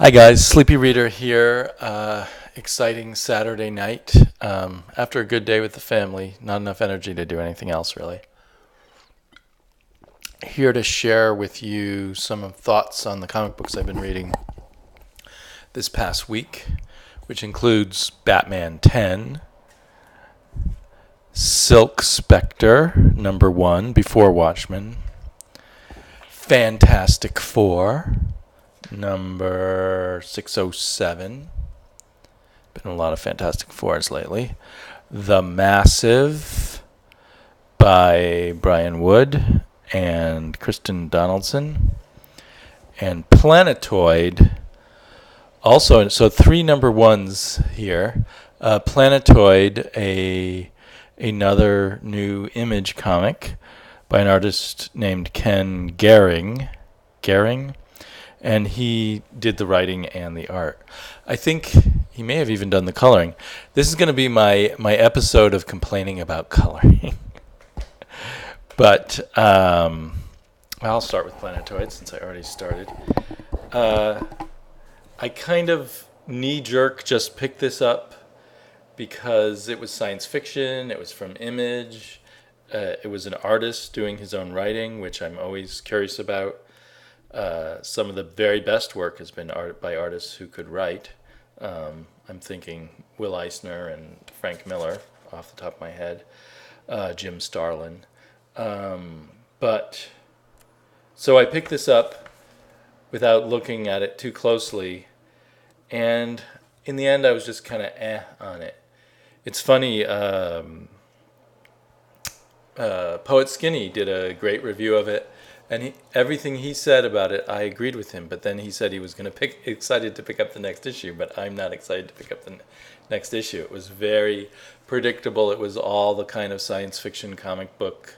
Hi guys, Sleepy Reader here. Exciting Saturday night. After a good day with the family, not enough energy to do anything else really. Here to share with you some thoughts on the comic books I've been reading this past week, which includes Batman 10, Silk Spectre #1, Before Watchmen, Fantastic Four, number 607. Been a lot of Fantastic Fours lately. The Massive by Brian Wood and Kristen Donaldson. And Planetoid. Also, so 3 #1s here. Planetoid, another new Image comic by an artist named Ken Gehring, and he did the writing and the art. I think he may have even done the coloring. This is going to be my episode of complaining about coloring. But I'll start with Planetoid since I already started. I kind of knee-jerk just picked this up because it was science fiction, it was from Image, it was an artist doing his own writing, which I'm always curious about. Some of the very best work has been by artists who could write. I'm thinking Will Eisner and Frank Miller off the top of my head, Jim Starlin. But so I picked this up without looking at it too closely, and in the end I was just kind of on it. It's funny, Poet Skinny did a great review of it, and everything he said about it, I agreed with him. But then he said he was going to excited to pick up the next issue. But I'm not excited to pick up the next issue. It was very predictable. It was all the kind of science fiction comic book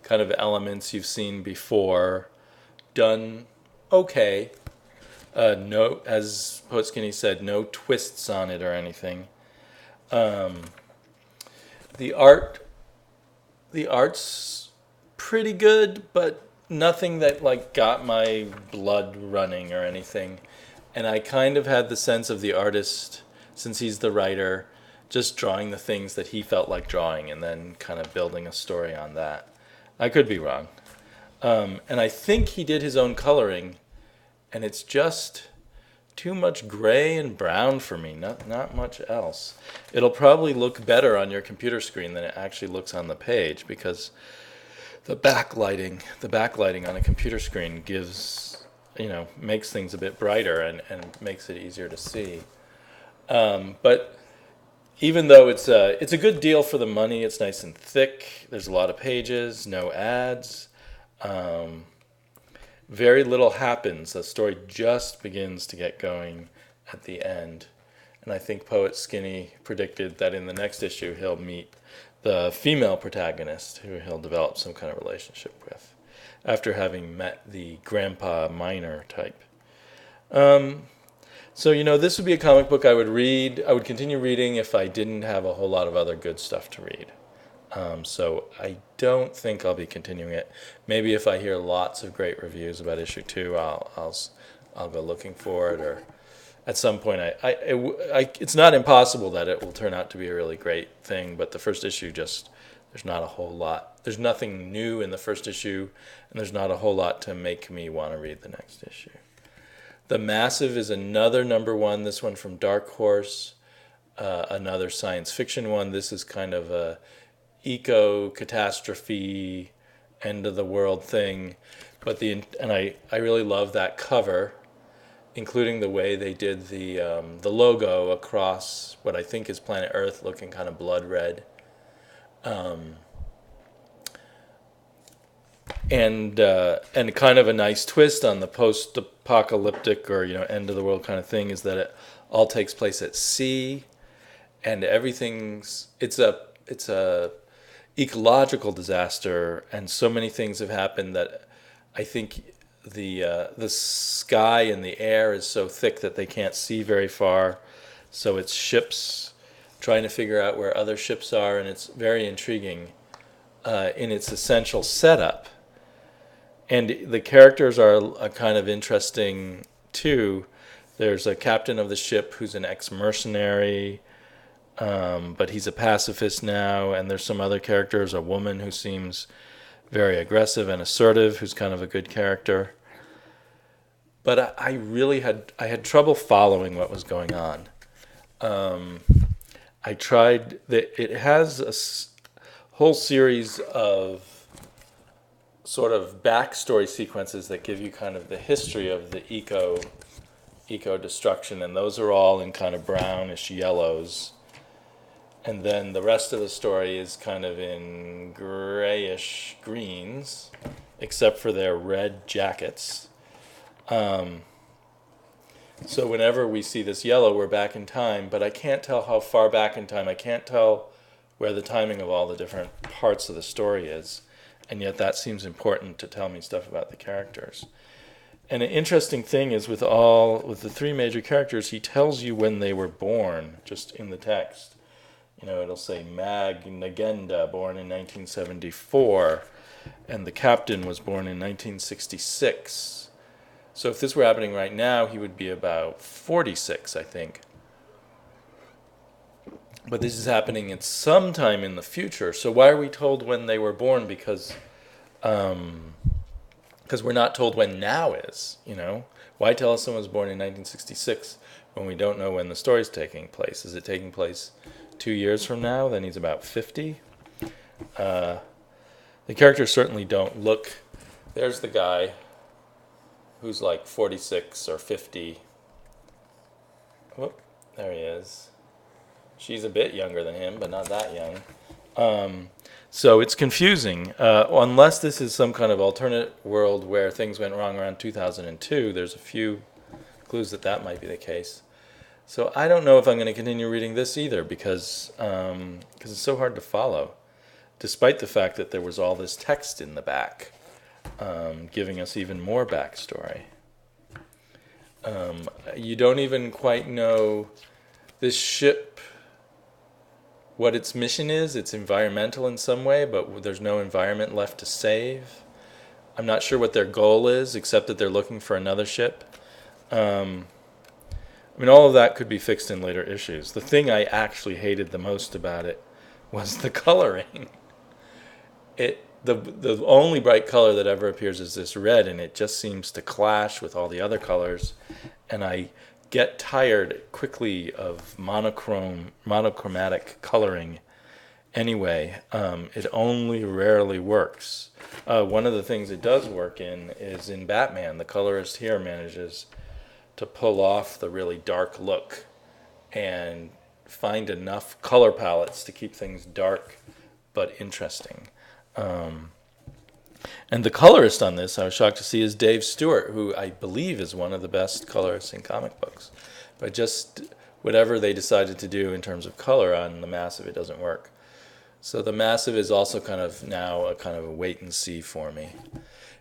kind of elements you've seen before, done okay. No, as Poet Skinny said, no twists on it or anything. The art's pretty good, but nothing that like got my blood running or anything. And I kind of had the sense of the artist, since he's the writer, just drawing the things that he felt like drawing and then kind of building a story on that. I could be wrong. And I think he did his own coloring, and it's just too much gray and brown for me, not much else. It'll probably look better on your computer screen than it actually looks on the page, because the backlighting on a computer screen makes things a bit brighter and makes it easier to see. But even though it's a good deal for the money, it's nice and thick. There's a lot of pages, no ads. Very little happens. The story just begins to get going at the end. And I think Poet Skinny predicted that in the next issue he'll meet the female protagonist who he'll develop some kind of relationship with after having met the grandpa miner type. So, this would be a comic book I would read. I would continue reading if I didn't have a whole lot of other good stuff to read. So I don't think I'll be continuing it. Maybe if I hear lots of great reviews about issue 2, I'll go looking for it, or at some point it's not impossible that it will turn out to be a really great thing. But the first issue, there's not a whole lot. There's nothing new in the first issue, and there's not a whole lot to make me want to read the next issue. The Massive is another #1. This one from Dark Horse, another science fiction one. This is kind of a eco-catastrophe, end-of-the-world thing. But I really love that cover, including the way they did the logo across what I think is planet Earth, looking kind of blood red. And kind of a nice twist on the post-apocalyptic or end of the world kind of thing is that it all takes place at sea, and it's a ecological disaster, and so many things have happened that I think the sky and the air is so thick that they can't see very far. So it's ships trying to figure out where other ships are, and it's very intriguing in its essential setup. And the characters are kind of interesting too. There's a captain of the ship who's an ex-mercenary, but he's a pacifist now, and there's some other characters, a woman who seems very aggressive and assertive, who's kind of a good character. But I really had trouble following what was going on. I tried it has whole series of sort of backstory sequences that give you kind of the history of the eco destruction, and those are all in kind of brownish yellows. And then the rest of the story is kind of in grayish greens, except for their red jackets. So whenever we see this yellow, we're back in time, but I can't tell how far back in time. I can't tell where the timing of all the different parts of the story is, and yet that seems important to tell me stuff about the characters. And an interesting thing is with the three major characters, he tells you when they were born, just in the text. You know, it'll say Mag Nagenda, born in 1974, and the captain was born in 1966. So if this were happening right now, he would be about 46, I think. But this is happening at some time in the future. So why are we told when they were born? Because we're not told when now is, you know? Why tell us someone was born in 1966 when we don't know when the story's taking place? Is it taking place 2 years from now? Then he's about 50. The characters certainly don't look... There's the guy who's like 46 or 50. Oh, there he is. She's a bit younger than him, but not that young. So it's confusing. Unless this is some kind of alternate world where things went wrong around 2002, there's a few clues that might be the case. So I don't know if I'm going to continue reading this either because it's so hard to follow, despite the fact that there was all this text in the back. Giving us even more backstory. You don't even quite know this ship, what its mission is. It's environmental in some way, but there's no environment left to save. I'm not sure what their goal is, except that they're looking for another ship. I mean, all of that could be fixed in later issues. The thing I actually hated the most about it was the coloring. The only bright color that ever appears is this red, and it just seems to clash with all the other colors. And I get tired quickly of monochromatic coloring anyway. It only rarely works. One of the things it does work in is in Batman. The colorist here manages to pull off the really dark look and find enough color palettes to keep things dark but interesting. And the colorist on this, I was shocked to see, is Dave Stewart, who I believe is one of the best colorists in comic books. But just whatever they decided to do in terms of color on the Massive, it doesn't work. So the Massive is also kind of now a kind of a wait and see for me.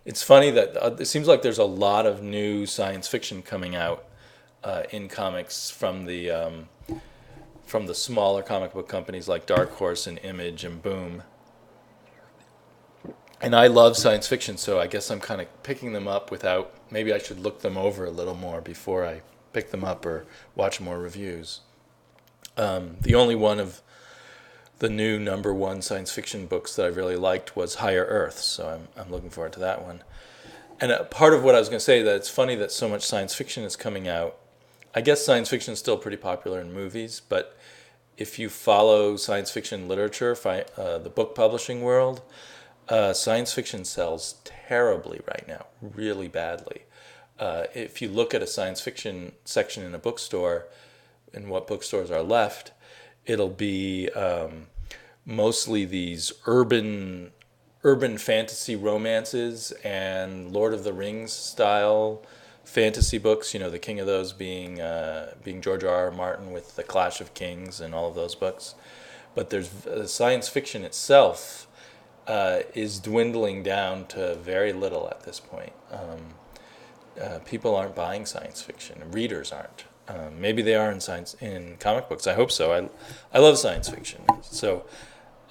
It's funny that it seems like there's a lot of new science fiction coming out in comics from the smaller comic book companies like Dark Horse and Image and Boom. And I love science fiction, so I guess I'm kind of picking them up without... Maybe I should look them over a little more before I pick them up or watch more reviews. The only one of the new #1 science fiction books that I really liked was Higher Earth, so I'm looking forward to that one. And part of what I was going to say, that it's funny that so much science fiction is coming out. I guess science fiction is still pretty popular in movies, but if you follow science fiction literature, the book publishing world... science fiction sells terribly right now, really badly. If you look at a science fiction section in a bookstore, and what bookstores are left, it'll be mostly these urban fantasy romances and Lord of the Rings style fantasy books. You know, the king of those being George R.R. Martin with The Clash of Kings and all of those books. But there's science fiction itself. Is dwindling down to very little at this point. People aren't buying science fiction. Readers aren't. Maybe they are in comic books. I hope so. I love science fiction. So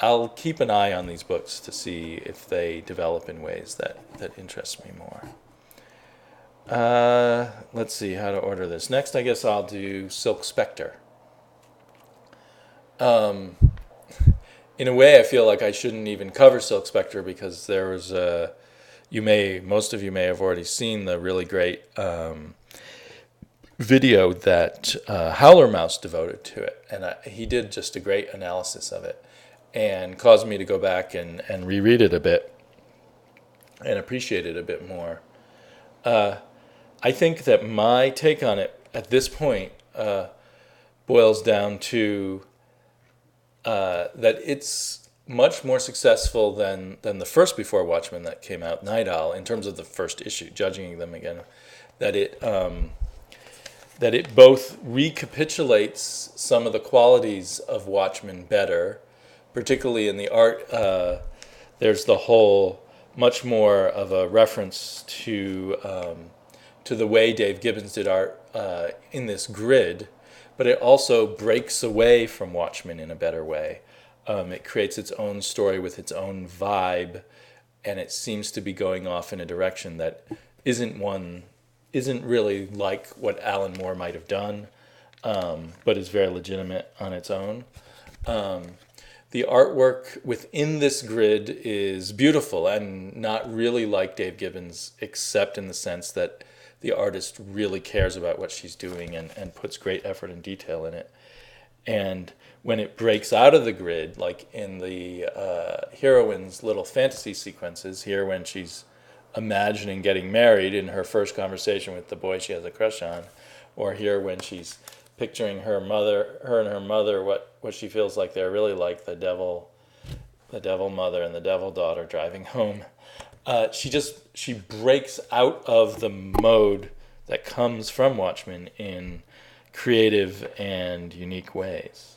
I'll keep an eye on these books to see if they develop in ways that interest me more. let's see how to order this. Next, I guess I'll do Silk Spectre. In a way, I feel like I shouldn't even cover Silk Spectre because there was most of you may have already seen the really great video that Howlermouse devoted to it, and he did just a great analysis of it, and caused me to go back and reread it a bit and appreciate it a bit more. I think that my take on it at this point boils down to that it's much more successful than the first Before Watchmen that came out, Night Owl, in terms of the first issue, judging them again, that it both recapitulates some of the qualities of Watchmen better, particularly in the art. There's the whole much more of a reference to the way Dave Gibbons did art in this grid, but it also breaks away from Watchmen in a better way. It creates its own story with its own vibe, and it seems to be going off in a direction that isn't really like what Alan Moore might have done, but is very legitimate on its own. The artwork within this grid is beautiful and not really like Dave Gibbons, except in the sense that the artist really cares about what she's doing and puts great effort and detail in it. And when it breaks out of the grid, like in the heroine's little fantasy sequences here, when she's imagining getting married in her first conversation with the boy she has a crush on, or here when she's picturing her and her mother, what she feels like they're really like, the devil mother and the devil daughter driving home. She breaks out of the mode that comes from Watchmen in creative and unique ways.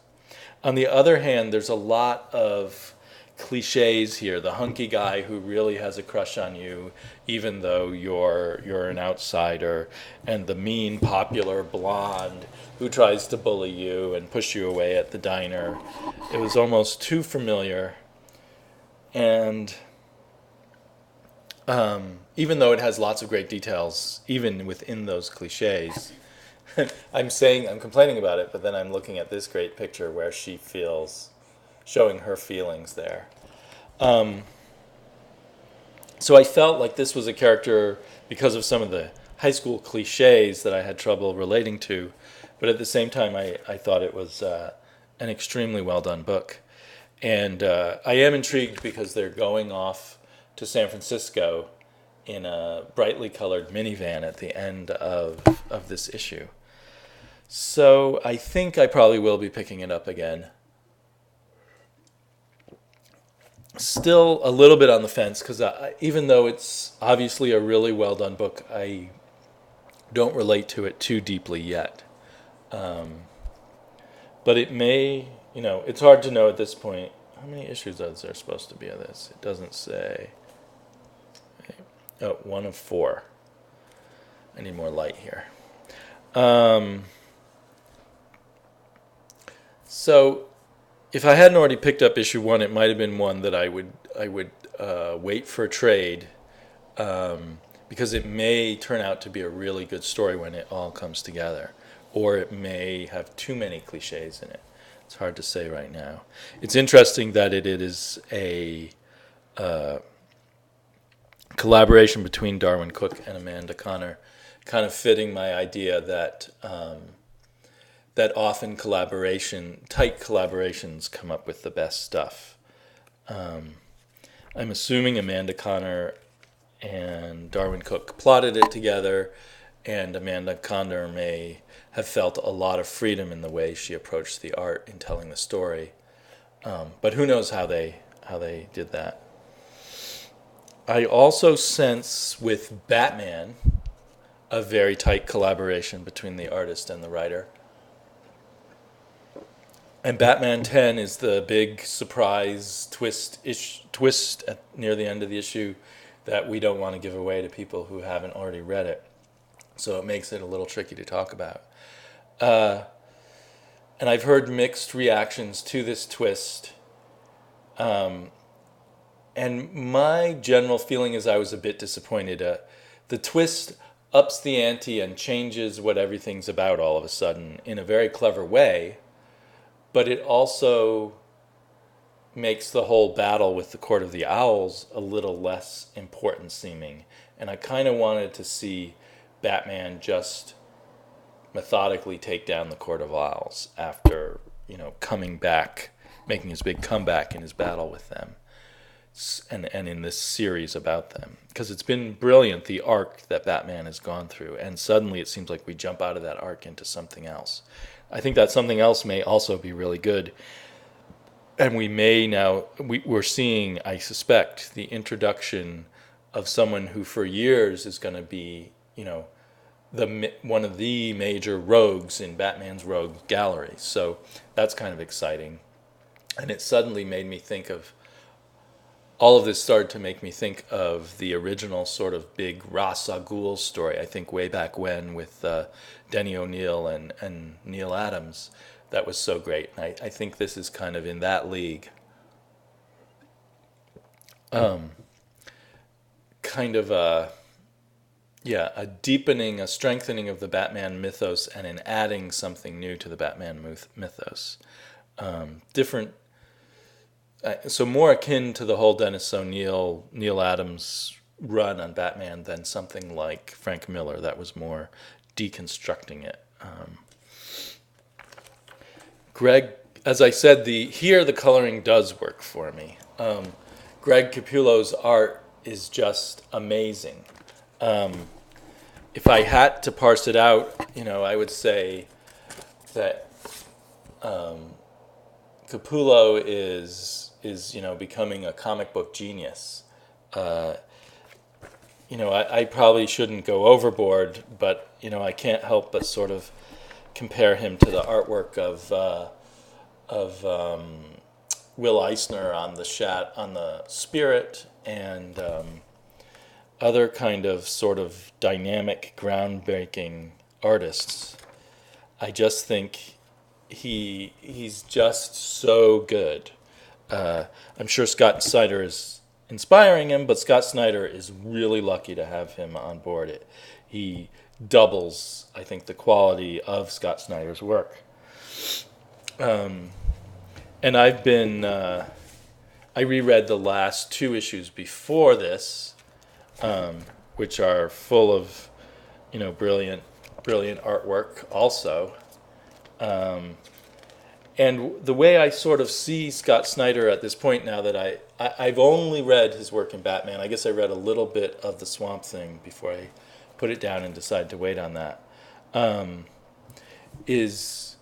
On the other hand, there's a lot of cliches here. The hunky guy who really has a crush on you, even though you're an outsider, and the mean popular blonde who tries to bully you and push you away at the diner. It was almost too familiar, and even though it has lots of great details, even within those cliches, I'm complaining about it, but then I'm looking at this great picture where she feels, showing her feelings there. So I felt like this was a character, because of some of the high school cliches that I had trouble relating to, but at the same time I thought it was an extremely well done book. And I am intrigued because they're going off to San Francisco in a brightly colored minivan at the end of this issue. So I think I probably will be picking it up again. Still a little bit on the fence, because even though it's obviously a really well done book, I don't relate to it too deeply yet. But it may, it's hard to know at this point. How many issues are there supposed to be of this? It doesn't say. Oh, 1 of 4. I need more light here. So if I hadn't already picked up issue 1, it might have been one that I would wait for a trade, because it may turn out to be a really good story when it all comes together, or it may have too many cliches in it. It's hard to say right now. It's interesting that it is a collaboration between Darwin Cook and Amanda Conner, kind of fitting my idea that that often tight collaborations come up with the best stuff. I'm assuming Amanda Conner and Darwin Cook plotted it together, and Amanda Conner may have felt a lot of freedom in the way she approached the art in telling the story. But who knows how they did that. I also sense with Batman a very tight collaboration between the artist and the writer. And Batman 10 is the big surprise twist near the end of the issue that we don't want to give away to people who haven't already read it. So it makes it a little tricky to talk about. And I've heard mixed reactions to this twist. And my general feeling is I was a bit disappointed. The twist ups the ante and changes what everything's about all of a sudden in a very clever way, but it also makes the whole battle with the Court of the Owls a little less important seeming. And I kind of wanted to see Batman just methodically take down the Court of Owls after, coming back, making his big comeback in his battle with them, and in this series about them. Because it's been brilliant, the arc that Batman has gone through, and suddenly it seems like we jump out of that arc into something else. I think that something else may also be really good. And we may now, we're seeing, I suspect, the introduction of someone who for years is going to be, one of the major rogues in Batman's rogue gallery. So that's kind of exciting. And it suddenly made me think of, all of this started to make me think of the original sort of big Ra's al Ghul story, I think way back when, with Denny O'Neil and Neil Adams. That was so great. And I think this is kind of in that league. Kind of a deepening, a strengthening of the Batman mythos, and an adding something new to the Batman mythos. Different, so more akin to the whole Dennis O'Neil, Neil Adams run on Batman than something like Frank Miller that was more deconstructing it. Greg, as I said, the coloring does work for me. Greg Capullo's art is just amazing. If I had to parse it out, I would say that Capullo is becoming a comic book genius. I probably shouldn't go overboard, but I can't help but sort of compare him to the artwork of Will Eisner on the Spirit, and other kind of sort of dynamic, groundbreaking artists. I just think he's just so good. I'm sure Scott Snyder is inspiring him, but Scott Snyder is really lucky to have him on board. He doubles, I think, the quality of Scott Snyder's work. And I reread the last two issues before this, which are full of, brilliant artwork also. And the way I sort of see Scott Snyder at this point, now that I've only read his work in Batman, I guess I read a little bit of the Swamp Thing before I put it down and decided to wait on that, is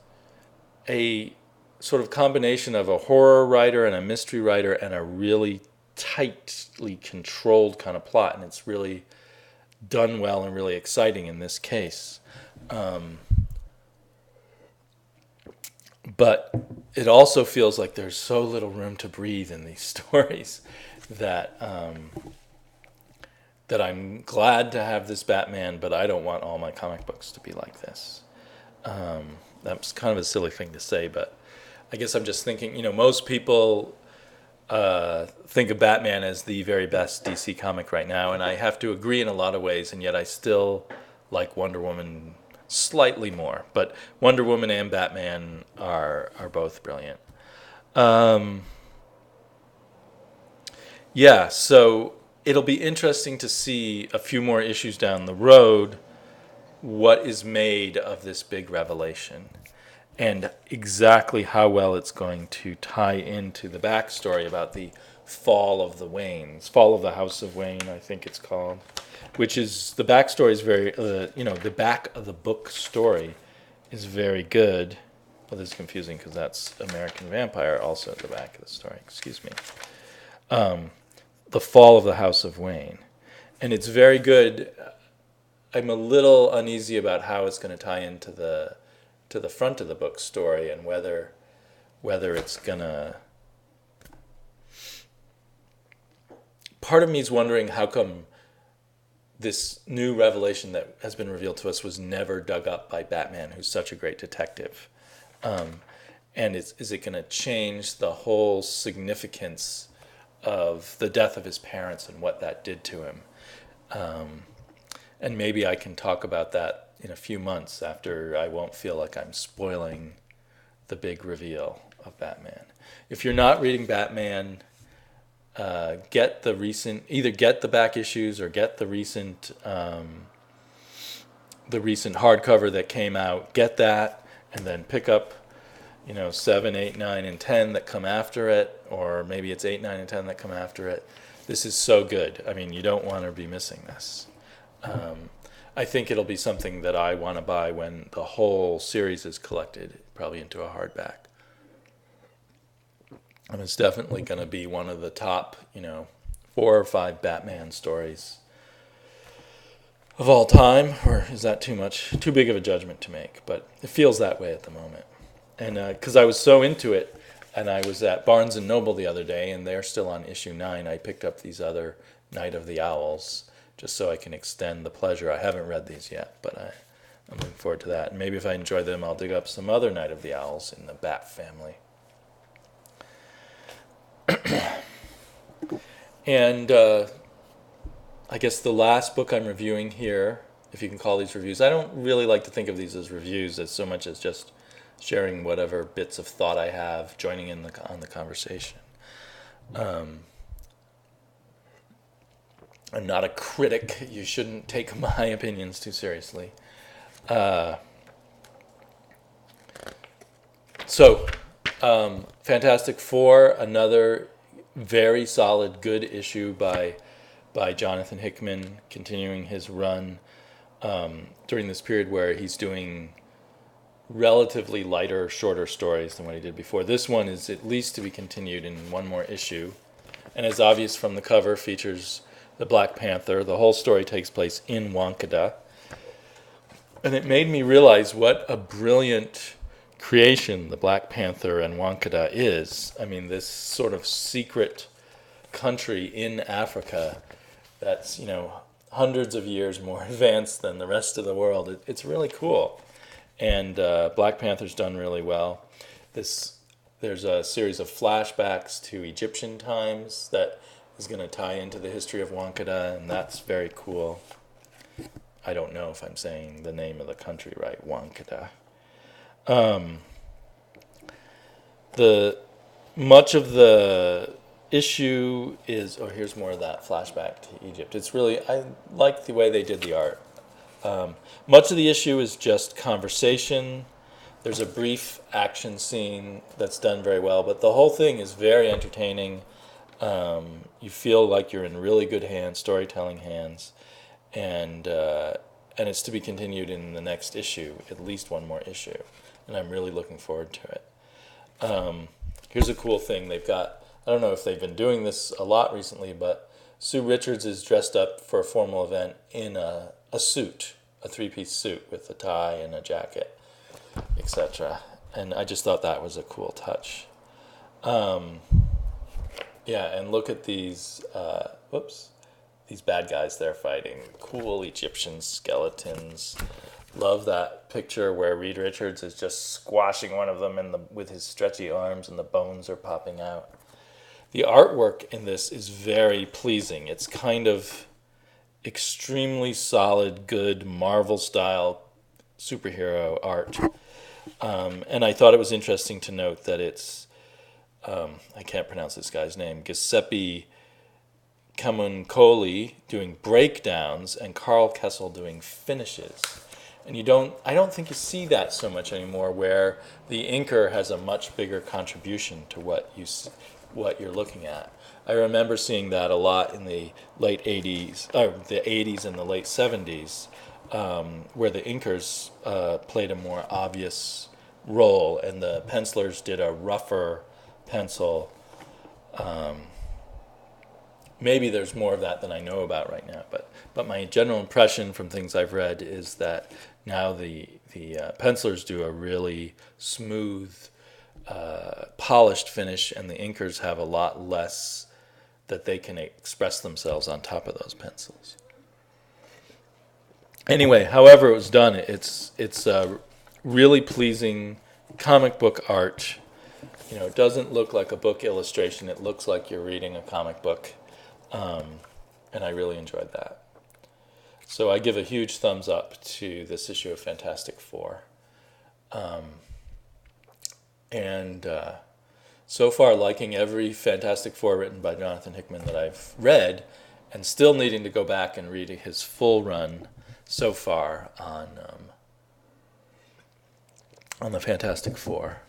a sort of combination of a horror writer and a mystery writer and a really tightly controlled kind of plot, and it's really done well and really exciting in this case. But it also feels like there's so little room to breathe in these stories that that I'm glad to have this Batman, but I don't want all my comic books to be like this. That's kind of a silly thing to say, but I guess I'm just thinking, most people think of Batman as the very best DC comic right now, and I have to agree in a lot of ways, and yet I still like Wonder Woman slightly more. But Wonder Woman and Batman are both brilliant. So it'll be interesting to see a few more issues down the road what is made of this big revelation, and exactly how well it's going to tie into the backstory about the fall of the House of Wayne, I think it's called, which is, the backstory is very, the back of the book story is very good. Well, this is confusing because that's American Vampire also at the back of the story, excuse me. The fall of the House of Wayne. And it's very good. I'm a little uneasy about how it's going to tie into the front of the book story, and whether it's gonna. Part of me is wondering how come this new revelation that has been revealed to us was never dug up by Batman, who's such a great detective, and is it going to change the whole significance of the death of his parents and what that did to him? And maybe I can talk about that in a few months after I won't feel like I'm spoiling the big reveal of Batman. If you're not reading Batman, get the back issues or get the recent hardcover that came out. Get that, and then pick up 7, 8, 9, and 10 that come after it, or maybe it's 8, 9, and 10 that come after it. This is so good. I mean, you don't want to be missing this. I think it'll be something that I want to buy when the whole series is collected, probably into a hardback. And it's definitely going to be one of the top, 4 or 5 Batman stories of all time. Or is that too big of a judgment to make? But it feels that way at the moment. And because I was so into it, and I was at Barnes & Noble the other day, and they're still on issue 9, I picked up these other Night of the Owls, just so I can extend the pleasure. I haven't read these yet, but I'm looking forward to that. And maybe if I enjoy them, I'll dig up some other Night of the Owls in the Bat family. And I guess the last book I'm reviewing here, if you can call these reviews, I don't really like to think of these as reviews as so much as just sharing whatever bits of thought I have, joining in on the conversation. I'm not a critic. You shouldn't take my opinions too seriously. Fantastic Four, another very solid, good issue by Jonathan Hickman, continuing his run during this period where he's doing relatively lighter, shorter stories than what he did before. This one is at least to be continued in one more issue, and as obvious from the cover, features the Black Panther. The whole story takes place in Wankada, and it made me realize what a brilliant creation the Black Panther and Wankada is. I mean, this sort of secret country in Africa that's, hundreds of years more advanced than the rest of the world. It's really cool. And Black Panther's done really well. There's a series of flashbacks to Egyptian times that is going to tie into the history of Wankada, and that's very cool. I don't know if I'm saying the name of the country right, Wankada. Much of the issue is, here's more of that flashback to Egypt. I like the way they did the art. Much of the issue is just conversation. There's a brief action scene that's done very well, but the whole thing is very entertaining. You feel like you're in really good hands, storytelling hands, and it's to be continued in the next issue, at least one more issue, and I'm really looking forward to it. Here's a cool thing they've got. I don't know if they've been doing this a lot recently, but Sue Richards is dressed up for a formal event in a suit, a 3-piece suit with a tie and a jacket, etc. And I just thought that was a cool touch. And look at these, these bad guys they're fighting. Cool Egyptian skeletons. Love that picture where Reed Richards is just squashing one of them with his stretchy arms and the bones are popping out. The artwork in this is very pleasing. It's kind of extremely solid, good Marvel-style superhero art. And I thought it was interesting to note that it's, I can't pronounce this guy's name, Giuseppe Camuncoli doing breakdowns and Carl Kessel doing finishes. And I don't think you see that so much anymore, where the inker has a much bigger contribution to what you're looking at. I remember seeing that a lot in the late 80s, the 80s and the late 70s, where the inkers played a more obvious role, and the pencilers did a rougher pencil. Maybe there's more of that than I know about right now, but my general impression from things I've read is that now the pencilers do a really smooth, polished finish, and the inkers have a lot less that they can express themselves on top of those pencils. Anyway, however it was done, it's really pleasing comic book art. It doesn't look like a book illustration. It looks like you're reading a comic book, and I really enjoyed that. So I give a huge thumbs up to this issue of Fantastic Four. And so far liking every Fantastic Four written by Jonathan Hickman that I've read, and still needing to go back and read his full run so far on the Fantastic Four.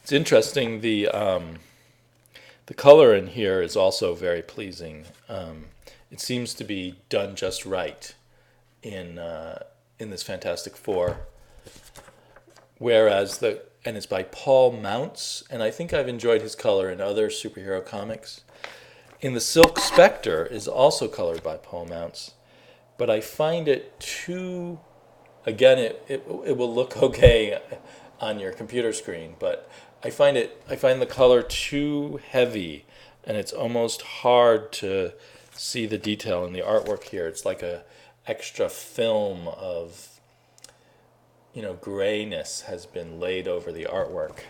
It's interesting, the color in here is also very pleasing. It seems to be done just right in this Fantastic Four, whereas and it's by Paul Mounts, and I think I've enjoyed his color in other superhero comics. In the Silk Spectre is also colored by Paul Mounts, but I find it too, again, it will look okay on your computer screen, but I find the color too heavy, and it's almost hard to see the detail in the artwork here. It's like a extra film of grayness has been laid over the artwork.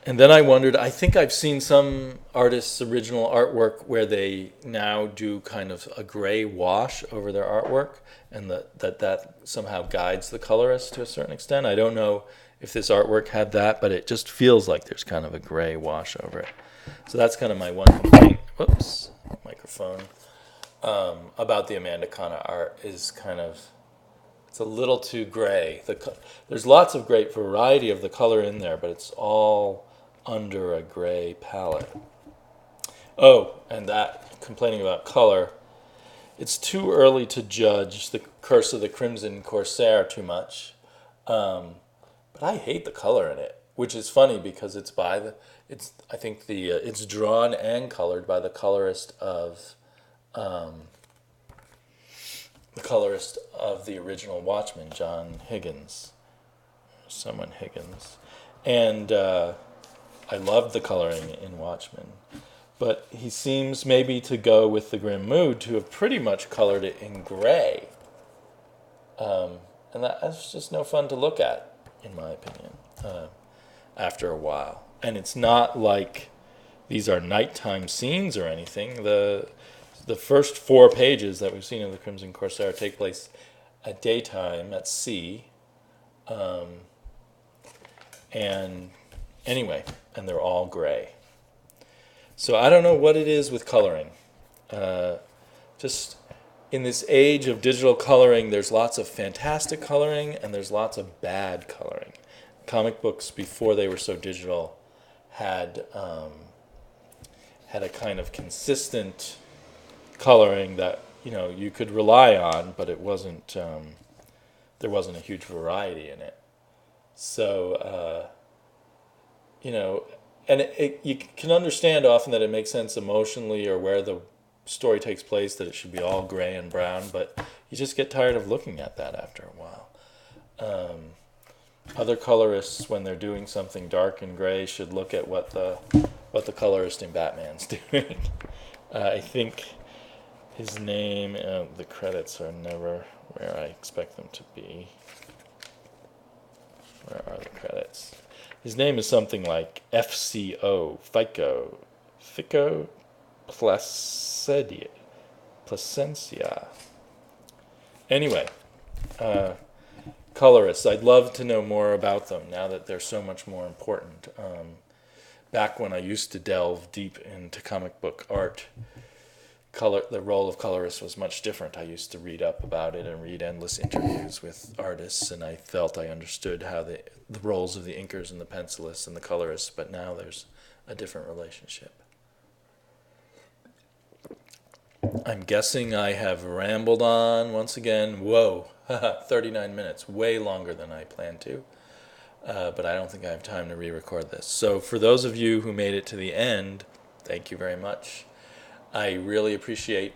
And then I wondered, I think I've seen some artists' original artwork where they now do kind of a gray wash over their artwork, and that somehow guides the colorist to a certain extent. I don't know if this artwork had that, but it just feels like there's kind of a gray wash over it. So that's kind of my one complaint. Whoops, microphone. About the Amanda Kana art is it's a little too gray. There's lots of great variety of the color in there, but it's all under a gray palette. Oh, and that, complaining about color, it's too early to judge the Curse of the Crimson Corsair too much, but I hate the color in it, which is funny because it's drawn and colored by the colorist of the original Watchmen, John Higgins, and I loved the coloring in Watchmen, but he seems maybe to go with the Grim Mood to have pretty much colored it in gray, and that's just no fun to look at, in my opinion, after a while. And it's not like these are nighttime scenes or anything. The first 4 pages that we've seen of the Crimson Corsair take place at daytime at sea, and anyway, and they're all gray. So I don't know what it is with coloring. Just in this age of digital coloring, there's lots of fantastic coloring and there's lots of bad coloring. Comic books, before they were so digital, had a kind of consistent coloring that you could rely on, but it wasn't there wasn't a huge variety in it. So and you can understand often that it makes sense emotionally or where the story takes place that it should be all gray and brown, but you just get tired of looking at that after a while. Other colorists, when they're doing something dark and gray, should look at what the colorist in Batman's doing. I think his name, the credits are never where I expect them to be. Where are the credits? His name is something like FCO, Fico Placencia. Anyway, colorists, I'd love to know more about them now that they're so much more important. Back when I used to delve deep into comic book art, the role of colorist was much different. I used to read up about it and read endless interviews with artists, and I felt I understood how the roles of the inkers and the pencilists and the colorists, but now there's a different relationship. I'm guessing I have rambled on once again. Whoa, 39 minutes, way longer than I planned to. But I don't think I have time to re-record this. So for those of you who made it to the end, thank you very much. I really appreciate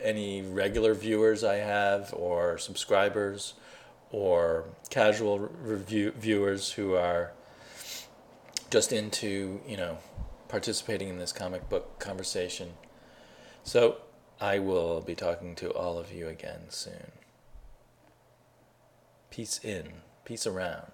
any regular viewers I have, or subscribers, or casual viewers who are just into, participating in this comic book conversation. So I will be talking to all of you again soon. Peace in, peace around.